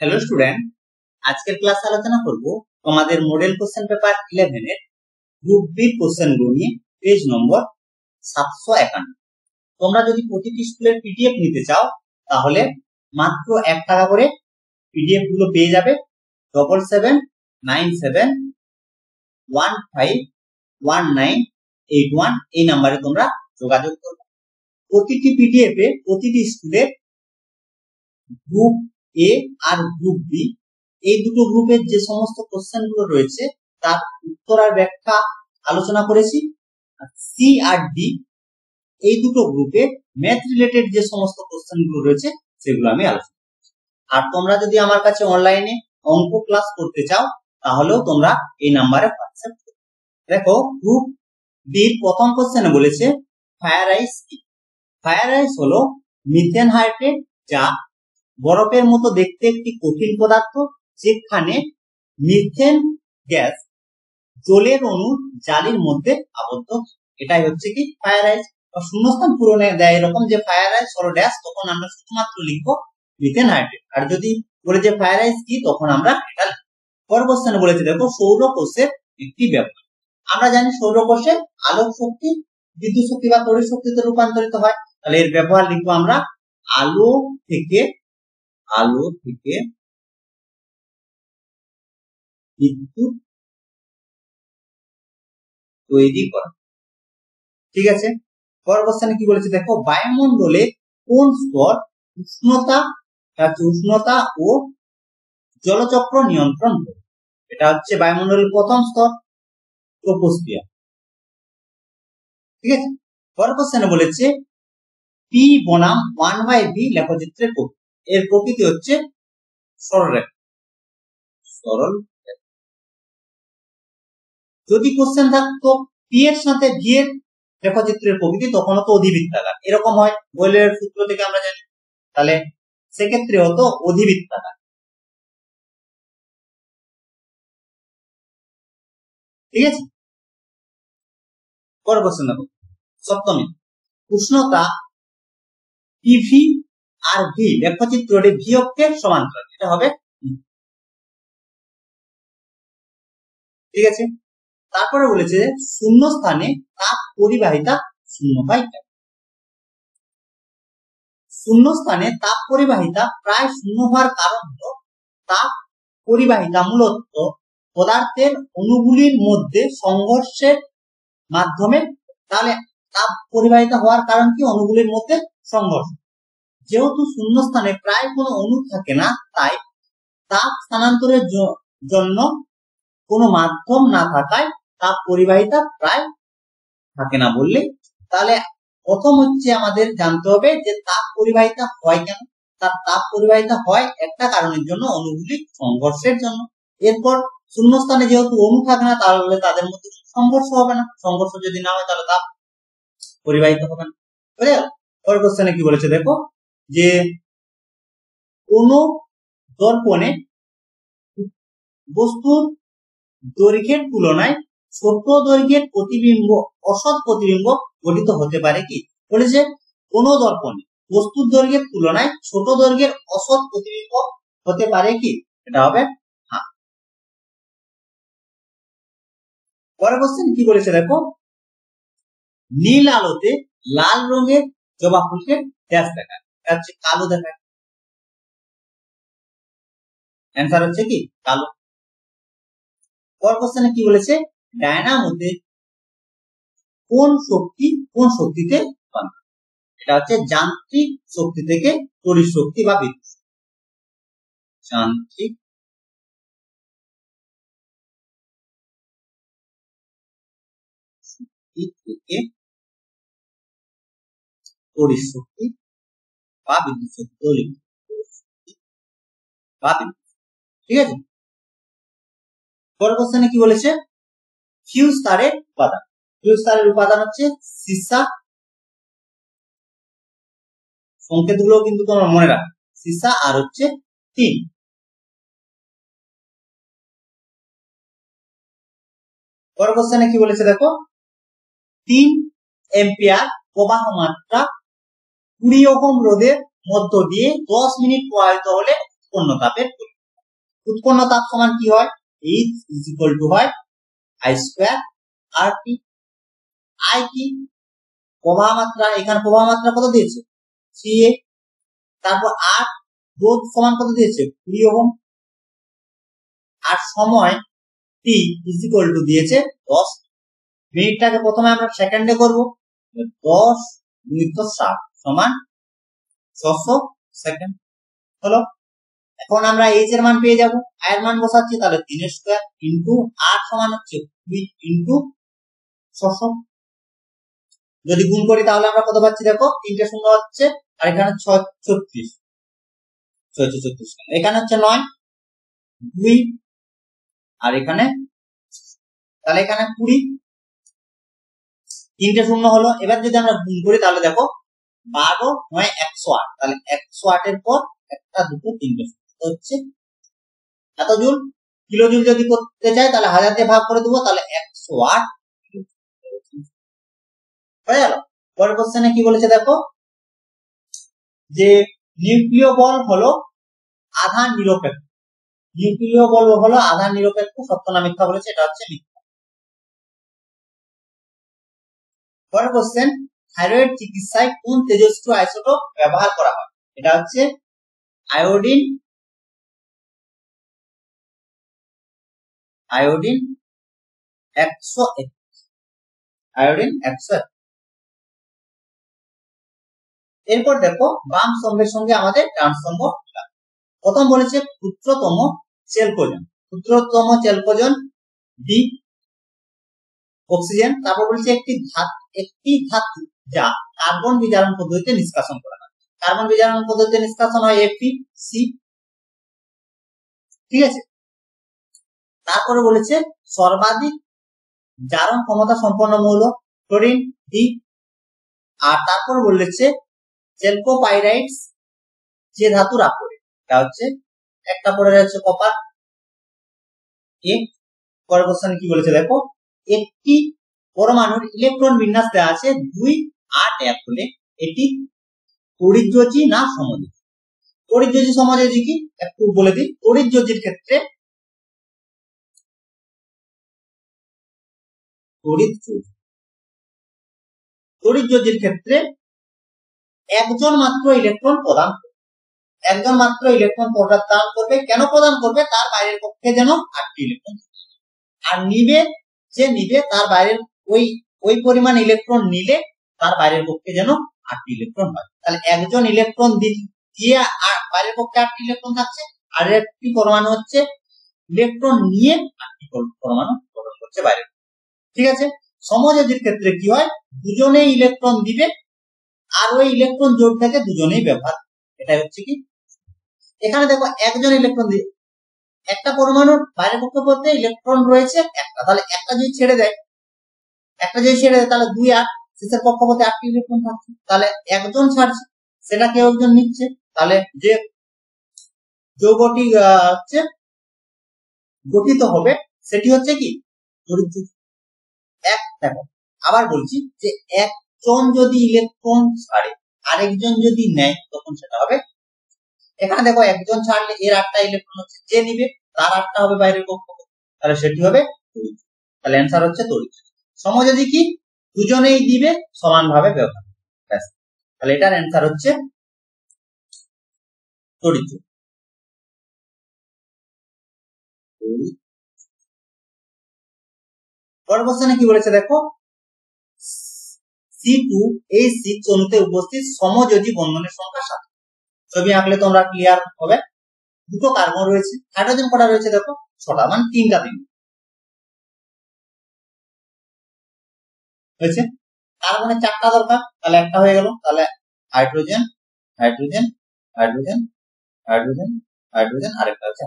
Hello student, আজকের ক্লাসে আলোচনা করব তোমাদের মডেল কোশ্চেন পেপার 11 এর গ্রুপ বি কোশ্চেনগুলো নিয়ে। পেজ নম্বর 751। তোমরা যদি প্রতিটি স্কুলের পিডিএফ নিতে চাও তাহলে মাত্র 1 টাকা করে পিডিএফ গুলো পেয়ে যাবে। 7797151981 এই নাম্বারে তোমরা যোগাযোগ করবে। প্রতিটি পিডিএফ এ প্রতিটি স্কুলের গ্রুপ এ আর গ্রুপ বি এই দুটো গ্রুপের যে সমস্ত কোশ্চেন গুলো রয়েছে তার উত্তর আর ব্যাখ্যা আলোচনা করেছি। সি আর ডি এই দুটো গ্রুপে ম্যাথ রিলেটেড যে সমস্ত কোশ্চেন গুলো রয়েছে সেগুলো আমি আলোচনা করছি। আর তোমরা যদি আমার কাছে অনলাইনে অঙ্ক ক্লাস করতে চাও তাহলেও তোমরা এই নাম্বারে হোয়াটসঅ্যাপ করবে। দেখো, গ্রুপ বি প্রথম কোশ্চেনে বলেছে ফায়ার আইস কি। ফায়ার আইস হলো মিথেন হাইড্রেট, যা বরফের মতো দেখতে একটি কঠিন পদার্থ যেখানে মিথেন গ্যাস জলের অণু জালির মধ্যে আবদ্ধ। এটাই হচ্ছে কি ফায়ার আইস। শূন্যস্থান পূরণে দেয় এরকম যে ফায়ার আইস হলো ড্যাশ, তখন আমরা শুধুমাত্র লিখবো মিথেন হাইড্রেট। আর যদি বলে যে ফায়ার আইস কি, তখন আমরা এটা লিখবো। পরের কোশ্চেনে বলেছে দেখো সৌরকোষের একটি ব্যবহার। আমরা জানি সৌরকোষে আলোক শক্তি বিদ্যুৎ শক্তি বা তড়িৎ শক্তিতে রূপান্তরিত হয়। তাহলে এর ব্যবহার লিখবো আমরা আলো থেকে বিদ্যুৎ তৈরি করা। ঠিক আছে, পরের কোশ্চেনে কি বলেছে দেখো, বায়ুমণ্ডলে কোন স্তর উষ্ণতা ও জলচক্র নিয়ন্ত্রণ করে? এটা হচ্ছে বায়ুমণ্ডলের প্রথম স্তর, ট্রপোস্ফিয়ার। ঠিক আছে, পরের কোশ্চেনে বলেছে পি বনাম 1/v লেখচিত্রের প্রকৃতি। এর প্রকৃতি হচ্ছে সরলরেখা। যদি কোশ্চেন থাকতো পি এর সাথে ভি এর লেখচিত্রের প্রকৃতি, তখন হতো অধিবৃত্তাকার। এরকম হয় বয়লের সূত্র থেকে আমরা জানি। তাহলে সেক্ষেত্রে হতো অধিবৃত্তাকার। ঠিক আছে, পরের কোশ্চেন দেখো, সপ্তমী উষ্ণতা পিভি আর ভি লেখচিত্রটি ভি অক্ষের সমান্তরাল। এটা হবে। ঠিক আছে, তারপরে বলেছে শূন্য স্থানে তাপ পরিবাহিতা শূন্য হয় কেন? শূন্য স্থানে তাপ পরিবাহিতা প্রায় শূন্য হওয়ার কারণ হলো তাপ পরিবাহিতা মূলত পদার্থের অণুগুলির মধ্যে সংঘর্ষের মাধ্যমে। তাহলে তাপ পরিবাহিতা হওয়ার কারণ কি? অণুগুলির মধ্যে সংঘর্ষ। যেহেতু শূন্য স্থানে প্রায় কোনো অণু থাকে না, তাই তাপ স্থানান্তরের জন্য কোনো মাধ্যম না থাকায় তাপ পরিবাহিতা প্রায় থাকে না বললে। তাহলে প্রথম হচ্ছে আমাদের জানতে হবে যে তাপ পরিবাহিতা হয় কেন। তার তাপ পরিবাহিতা হয় একটা কারণের জন্য, অণুগুলি সংঘর্ষের জন্য। এরপর শূন্যস্থানে যেহেতু অণু থাকে না, তাহলে তাদের মধ্যে সংঘর্ষ হবে না। সংঘর্ষ যদি না হয় তাহলে তাপ পরিবাহিত হবে না। বুঝে গেল? পরের কোশ্চেনে কি বলেছে দেখো, যে কোন দর্পণে বস্তুর দৈর্ঘ্যের তুলনায় ছোট দৈর্ঘ্যের প্রতিবিম্ব অসৎ প্রতিবিম্ব গঠিত হতে পারে কি? বলেছে কোন দর্পণে বস্তুর দৈর্ঘ্যের তুলনায় ছোট দৈর্ঘ্যের অসৎ প্রতিবিম্ব হতে পারে কি? এটা হবে হ্যাঁ। পরের কোশ্চেন কি বলেছে দেখো, নীল আলোতে লাল রঙের জবা ফুলকে ড্যাশ দেখায়। এটা হচ্ছে কালো দেখায়। অ্যান্সার হচ্ছে কি কালো। পরের কোশ্চেনে কি বলেছে, ডায়নামোতে কোন শক্তিতে রূপান্তর? এটা হচ্ছে যান্ত্রিক শক্তি থেকে তড়িৎ শক্তি বা বিদ্যুৎ। যান্ত্রিক শক্তি থেকে তড়িৎ শক্তি বা বিদ্যুৎ শক্তি। ঠিক আছে, পরের কোশ্চেনে কি বলেছে, ফিউজ তারের উপাদান। ফিউজ তারের উপাদান হচ্ছে সীসা। সংকেত গুলো কিন্তু তোমরা মনে রাখো, সীসা আর হচ্ছে টিন। পরের কোশ্চেনে কি বলেছে দেখো, 3 এম্পিয়ার প্রবাহ মাত্রা 20 ওহম রোধের মধ্য দিয়ে 10 মিনিট প্রবাহিত হলে উৎপন্ন তাপের পরিমাণ। উৎপন্ন তাপ সমান কি হয়, H ইজ ইকুয়াল টু হয় I স্কয়ার RT। I কি প্রবাহ মাত্রা, এখানে প্রবাহ মাত্রা কত দিয়েছে 3A, তারপর R রোধ সমান কত দিয়েছে 20 ওহম, আর সময় T ইজ ইকুয়াল টু দিয়েছে 10। মিনিটটাকে প্রথমে আমরা সেকেন্ডে করব, 10 গুণিত 60 সমান 600 সেকেন্ড হলো। এখন আমরা H এর মান পেয়ে যাব, I এর মান বসাচ্ছি, তাহলে 3 স্কয়ার ইনটু R সমান হচ্ছে 20 ইনটু 600। যদি গুণ করি তাহলে আমরা কত পাচ্ছি দেখো, 3টে শূন্য হচ্ছে, আর এখানে 36, এখানে হচ্ছে 9 2, আর এখানে তাহলে এখানে 20, 3টে শূন্য হলো। এবার যদি আমরা গুণ করি তাহলে দেখো 12 9 108, তাহলে 108 এর পর একটা দুটো তিনটে হচ্ছে এত জুল। কিলো জুল যদি করতে চাই তাহলে 1000 দিয়ে ভাগ করে দেবো, তাহলে 108 হয়ে গেল। পরের কোশ্চেনে কি বলেছে দেখো, যে নিউক্লিয় বল হলো আধান নিরপেক্ষ, নিউক্লিয় বল হলো আধান নিরপেক্ষ, সত্য না মিথ্যা বলেছে, এটা হচ্ছে মিথ্যা। পরের কোশ্চেন, থাইরয়েড চিকিৎসায় কোন তেজস্ক্রিয় আইসোটোপ ব্যবহার করা হয়, এটা হচ্ছে আয়োডিন 121, আয়োডিন 121। এরপর দেখো বাম স্তম্ভের সঙ্গে আমাদের ডান স্তম্ভ। প্রথম বলেছে ক্ষুদ্রতম চেলকোজন, ক্ষুদ্রতম চেলকোজন ডি অক্সিজেন। তারপর বলেছে একটি ধাতু যা কার্বন বিজারণ পদ্ধতিতে নিষ্কাশন করা হয়, কার্বন বিজারণ পদ্ধতিতে নিষ্কাশন হয় FeC, ঠিক আছে। তারপরে বলেছে সর্বাধিক জারণ ক্ষমতা সম্পন্ন মৌল ক্লোরিন ডি। আর তারপর বলেছে চেলকোপাইরাইটস যে ধাতুর আপরে, এটা হচ্ছে একটা পড়ে যাচ্ছে কপার এ। পরের কোশ্চেনে কি বলেছে দেখো, একটি পরমাণুর ইলেকট্রন বিন্যাস দেওয়া আছে 2 8 1 হলে এটি তড়িৎযোজী না সমযোজী। তড়িৎযোজী সমযোজী কি একটু বলে দিই। তড়িৎযোজীর ক্ষেত্রে তড়িৎযোজীর ক্ষেত্রে একজন মাত্র ইলেকট্রন প্রদান করবে, একজন মাত্র ইলেকট্রন প্রদান করবে। কেন প্রদান করবে, তার বাইরের পক্ষে যেন 8টি ইলেকট্রন, আর নিবে যে নিবে তার বাইরের ওই পরিমাণ ইলেকট্রন নিলে তার বাইরের পক্ষে যেন 8টি ইলেকট্রন হয়। তাহলে একজন ইলেকট্রন দিয়ে বাইরের পক্ষে 8টি ইলেকট্রন থাকছে, আর একটি পরমাণু হচ্ছে ইলেকট্রন নিয়ে 8টি পরমাণু গঠন করছে বাইরে, ঠিক আছে। সমযোজীর ক্ষেত্রে কি হয়, দুজনেই ইলেকট্রন দিবে আর ওই ইলেকট্রন জোড় থেকে দুজনেই ব্যবহার, এটা হচ্ছে কি। এখানে দেখো একজন ইলেকট্রন দিয়ে একটা পরমাণুর বাইরের কক্ষপথে ইলেকট্রন রয়েছে একটা, তাহলে একটা যদি ছেড়ে দেয়, তাহলে 2 8 শেষের কক্ষপথে 8টি ইলেকট্রন থাকছে, তাহলে একজন ছাড়ছে, সেটা কেউ একজন নিচ্ছে, তাহলে যে যৌগটি হচ্ছে গঠিত হবে সেটি হচ্ছে কি তড়িৎযোজী। দেখো আবার বলছি যে একজন যদি ইলেকট্রন ছাড়ে আরেকজন যদি নেয় তখন সেটা হবে। এখানে দেখো একজন ছাড়লে এর 8টা ইলেকট্রন হচ্ছে, যে নিবে তার 8টা হবে বাইরের কক্ষপথে, তাহলে সেটি হবে তড়িৎযোজী। তাহলে অ্যান্সার হচ্ছে তড়িৎযোজী। সমযোজী কি, দুজনেই দিবে সমানভাবে ব্যবহার, ব্যাস। তাহলে এটার অ্যান্সার হচ্ছে তড়িৎযোজী। পরের কোশ্চেনে কি বলেছে দেখো, C2H6 অণুতে উপস্থিত সমযোজী বন্ধনের সংখ্যা 7। ছবি আঁকলে তোমরা ক্লিয়ার হবে। দুটো কার্বন রয়েছে, হাইড্রোজেন কটা রয়েছে দেখো 6টা, মানে 3টা দিন হয়েছে। কার্বনের 4টা দরকার, তাহলে একটা হয়ে গেল, তাহলে hydrogen hydrogen hydrogen hydrogen hydrogen, আরেকটা হচ্ছে।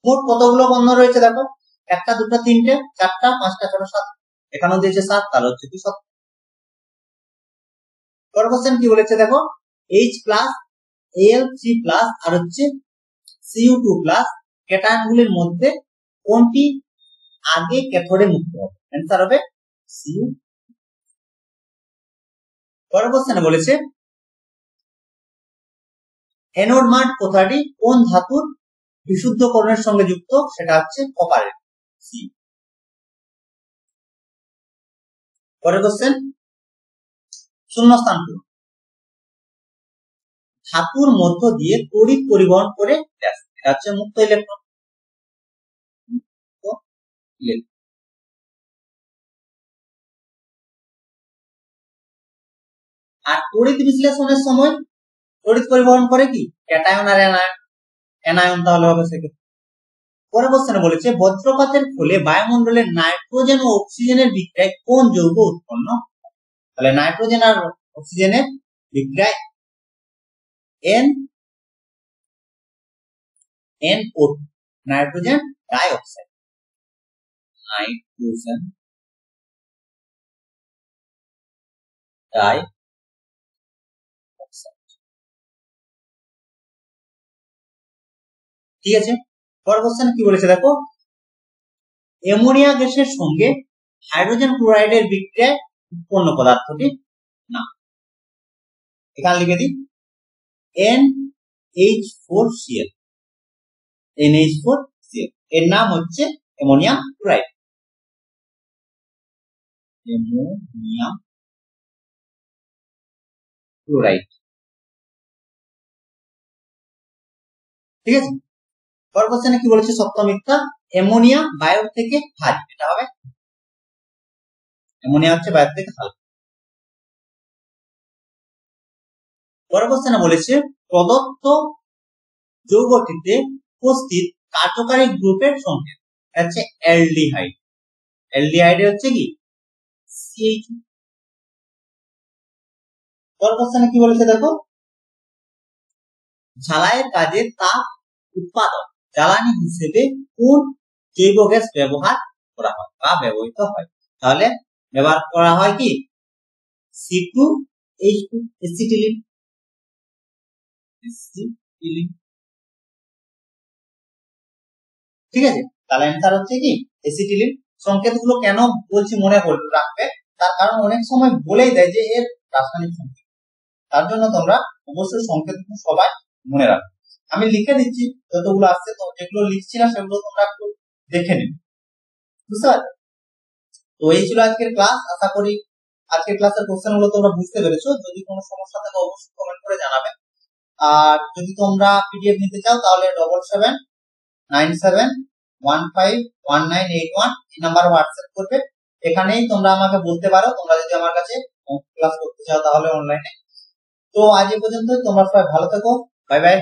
মোট কতগুলো বন্ধন রয়েছে দেখো, 1টা 2টা 3টে 4টা 5টা 6টা 7, এখানেও দিয়েছে 7, তাহলে হচ্ছে কি 7। পরের কোশ্চেন কি বলেছে দেখো, H+, Al3+, আর হচ্ছে Cu2+ ক্যাটায়নগুলির মধ্যে কোনটি আগে ক্যাথোডে মুক্ত হবে, অ্যান্সার হবে Cu। পরের কোশ্চেনে বলেছে অ্যানোড মাড প্রথাটি কোন ধাতুর বিশুদ্ধকরণের সঙ্গে যুক্ত, সেটা হচ্ছে কপারের সি। পরের কোশ্চেন, শূন্যস্থান পূরণ। ধাতুর মধ্য দিয়ে তড়িৎ পরিবহন করে ড্যাশ, এটা হচ্ছে মুক্ত ইলেকট্রন। আর তড়িৎ বিশ্লেষণের সময় তড়িৎ পরিবহন করে কি, ক্যাটায়ন আর অ্যানায়ন। অ্যানায়ন তাহলে হবে সেক্ষেত্রে। পরের কোশ্চেনে বলেছে বজ্রপাতের ফলে বায়ুমণ্ডলের নাইট্রোজেন ও অক্সিজেনের বিক্রিয়ায় কোন যৌগ উৎপন্ন? তাহলে নাইট্রোজেন আর অক্সিজেনের বিক্রিয়ায় NO2, nitrogen dioxide. Nitrogen dioxide, ঠিক আছে। পরের কোশ্চেন কি বলেছে দেখো, অ্যামোনিয়া গ্যাসের সঙ্গে হাইড্রোজেন ক্লোরাইডের বিক্রিয়ায় উৎপন্ন পদার্থটি না। এখানে লিখে দিই NH4Cl, NH4Cl, এর নাম হচ্ছে অ্যামোনিয়া ক্লোরাইড। অ্যামোনিয়া ক্লোরাইড, ঠিক আছে। পরের কোশ্চেনে কি বলেছে, সত্য মিথ্যা? অ্যামোনিয়া বায়ু থেকে ভারী, এটা হবে অ্যামোনিয়া হচ্ছে বায়ু থেকে হালকা। পরের কোশ্চেনে বলেছে প্রদত্ত যৌগটিতে উপস্থিত কার্যকারী গ্রুপের সংকেত, হচ্ছে অ্যালডিহাইড। অ্যালডিহাইড হচ্ছে কি CH। পরের কোশ্চেনে কি বলেছে দেখো, ঝালাইয়ের কাজে তাপ উৎপাদন জ্বালানি হিসেবে কোন জৈব গ্যাস ব্যবহার করা হয় বা ব্যবহৃত হয়? তাহলে ব্যবহার করা হয় কি C2H2, এসিটিলিন। ঠিক আছে, তাহলে অ্যান্সার হচ্ছে কি এসিটিলিন। সংকেতগুলো কেন বলছি মনে রাখবে, তার কারণ অনেক সময় বলেই দেয় যে এর রাসায়নিক সংকেত, তার জন্য তোমরা অবশ্যই সংকেতগুলো সবাই মনে রাখবে। আমি লিখে দিচ্ছি যতগুলো আসছে, তো যেগুলো লিখছি না সেগুলো তোমরা একটু দেখে নিবে, বুঝতে পারছো? তো এই ছিল আজকের ক্লাস। আশা করি আজকের ক্লাসের কোশ্চেন গুলো তোমরা বুঝতে পেরেছো। যদি কোনো সমস্যা থাকে অবশ্যই কমেন্ট করে জানাবে। আর যদি তোমরা পিডিএফ নিতে চাও তাহলে 7797151981 এই নাম্বারে হোয়াটসঅ্যাপ করবে। এখানেই তোমরা আমাকে বলতে পারো তোমরা যদি আমার কাছে ক্লাস করতে চাও তাহলে অনলাইনে। তো আজ এই পর্যন্ত, তোমরা সবাই ভালো থেকো, বাই বাই।